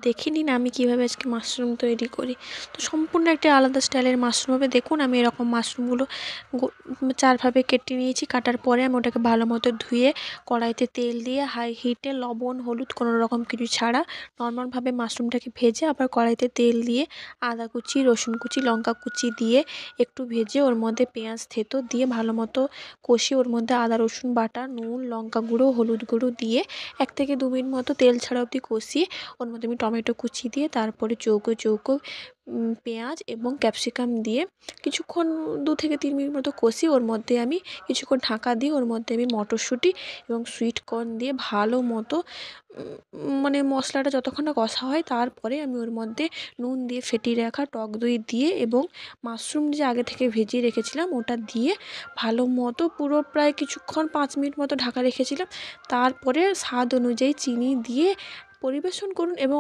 দেখে নিন আমি কীভাবে আজকে মাশরুম তৈরি করি। তো সম্পূর্ণ একটা আলাদা স্টাইলের মাশরুম হবে। দেখুন আমি এরকম মাশরুমগুলো 4 ভাবে কেটে নিয়েছি। কাটার পরে আমি ওটাকে ভালো মতো ধুয়ে কড়াইতে তেল দিয়ে হাই হিটে লবণ, হলুদ কোনো রকম কিছু ছাড়া নর্মালভাবে মাশরুমটাকে ভেজে আবার কড়াইতে তেল দিয়ে আদা কুচি, রসুন কুচি, লঙ্কা কুচি দিয়ে একটু ভেজে ওর মধ্যে পেঁয়াজ থেঁতো দিয়ে ভালো মতো কষিয়ে ওর মধ্যে আদা রসুন বাটা, নুন, লঙ্কা গুঁড়ো, হলুদ গুঁড়ো দিয়ে 1 থেকে 2 মিনিট মতো তেল ছাড়া অবধি কষিয়ে ওর মধ্যে আমি টমেটো কুচি দিয়ে তারপরে চৌকো চৌকো পেঁয়াজ এবং ক্যাপসিকাম দিয়ে কিছুক্ষণ 2 থেকে 3 মিনিট মতো কষিয়ে ওর মধ্যে আমি কিছুক্ষণ ঢাকা দিয়ে ওর মধ্যে আমি মটরশুঁটি এবং সুইট কর্ন দিয়ে ভালো মতো মানে মশলাটা যতক্ষণ না কষা হয় তারপরে আমি ওর মধ্যে নুন দিয়ে ফেটিয়ে রাখা টক দই দিয়ে এবং মাশরুম যে আগে থেকে ভিজিয়ে রেখেছিলাম ওটা দিয়ে ভালো মতো পুরো প্রায় কিছুক্ষণ 5 মিনিট মতো ঢাকা রেখেছিলাম। তারপরে স্বাদ অনুযায়ী চিনি দিয়ে পরিবেশন করুন এবং